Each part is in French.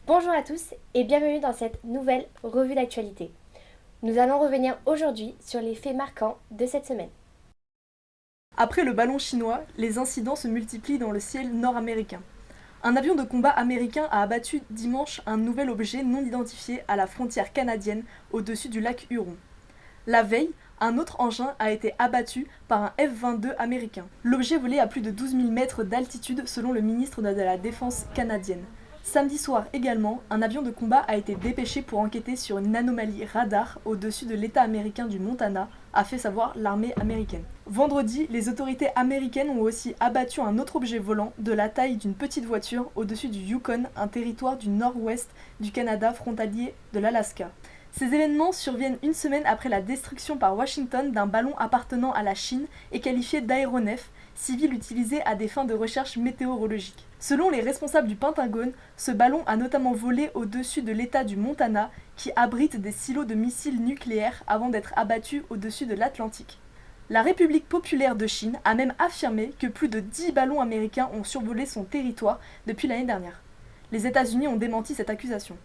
Bonjour à tous et bienvenue dans cette nouvelle revue d'actualité. Nous allons revenir aujourd'hui sur les faits marquants de cette semaine. Après le ballon chinois, les incidents se multiplient dans le ciel nord-américain. Un avion de combat américain a abattu dimanche un nouvel objet non identifié à la frontière canadienne au-dessus du lac Huron. La veille, un autre engin a été abattu par un F-22 américain. L'objet volait à plus de 12 000 mètres d'altitude selon le ministre de la Défense canadienne. Samedi soir également, un avion de combat a été dépêché pour enquêter sur une anomalie radar au-dessus de l'État américain du Montana, a fait savoir l'armée américaine. Vendredi, les autorités américaines ont aussi abattu un autre objet volant de la taille d'une petite voiture au-dessus du Yukon, un territoire du nord-ouest du Canada frontalier de l'Alaska. Ces événements surviennent une semaine après la destruction par Washington d'un ballon appartenant à la Chine et qualifié d'aéronef civil utilisé à des fins de recherche météorologique. Selon les responsables du Pentagone, ce ballon a notamment volé au-dessus de l'État du Montana, qui abrite des silos de missiles nucléaires avant d'être abattu au-dessus de l'Atlantique. La République populaire de Chine a même affirmé que plus de 10 ballons américains ont survolé son territoire depuis l'année dernière. Les États-Unis ont démenti cette accusation.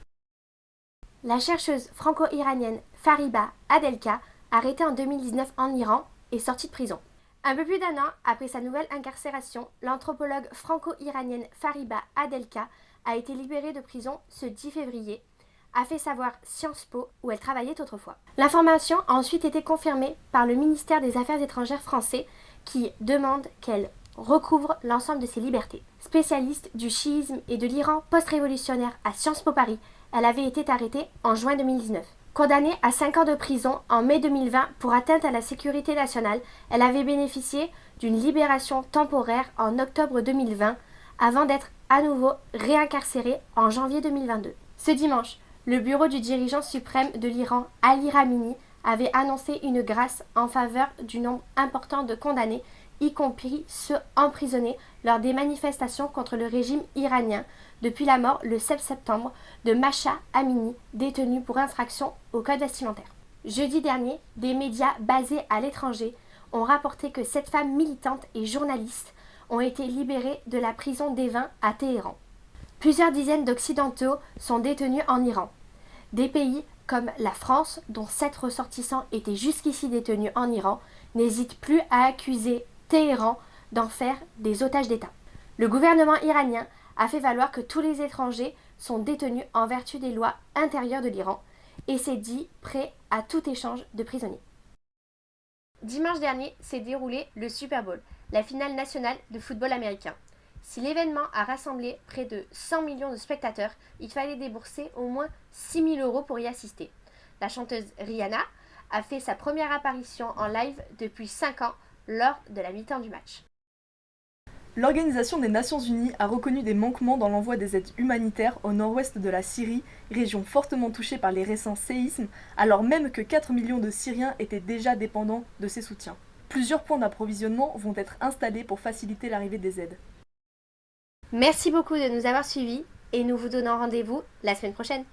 La chercheuse franco-iranienne Fariba Adelka, arrêtée en 2019 en Iran, est sortie de prison. Un peu plus d'un an après sa nouvelle incarcération, l'anthropologue franco-iranienne Fariba Adelka a été libérée de prison ce 10 février, a fait savoir Sciences Po où elle travaillait autrefois. L'information a ensuite été confirmée par le ministère des Affaires étrangères français qui demande qu'elle recouvre l'ensemble de ses libertés. Spécialiste du chiisme et de l'Iran post-révolutionnaire à Sciences Po Paris, elle avait été arrêtée en juin 2019. Condamnée à 5 ans de prison en mai 2020 pour atteinte à la sécurité nationale, elle avait bénéficié d'une libération temporaire en octobre 2020 avant d'être à nouveau réincarcérée en janvier 2022. Ce dimanche, le bureau du dirigeant suprême de l'Iran, Ali Khamenei, avait annoncé une grâce en faveur du nombre important de condamnés, y compris ceux emprisonnés lors des manifestations contre le régime iranien depuis la mort le 7 septembre de Mahsa Amini, détenu pour infraction au code vestimentaire. Jeudi dernier, des médias basés à l'étranger ont rapporté que 7 femmes militantes et journalistes ont été libérées de la prison d'Evin à Téhéran. Plusieurs dizaines d'Occidentaux sont détenus en Iran. Des pays comme la France, dont 7 ressortissants étaient jusqu'ici détenus en Iran, n'hésitent plus à accuser Téhéran d'en faire des otages d'État. Le gouvernement iranien a fait valoir que tous les étrangers sont détenus en vertu des lois intérieures de l'Iran et s'est dit prêt à tout échange de prisonniers. Dimanche dernier s'est déroulé le Super Bowl, la finale nationale de football américain. Si l'événement a rassemblé près de 100 millions de spectateurs, il fallait débourser au moins 6 000 € pour y assister. La chanteuse Rihanna a fait sa première apparition en live depuis 5 ans lors de la mi-temps du match. L'Organisation des Nations Unies a reconnu des manquements dans l'envoi des aides humanitaires au nord-ouest de la Syrie, région fortement touchée par les récents séismes, alors même que 4 millions de Syriens étaient déjà dépendants de ces soutiens. Plusieurs points d'approvisionnement vont être installés pour faciliter l'arrivée des aides. Merci beaucoup de nous avoir suivis et nous vous donnons rendez-vous la semaine prochaine.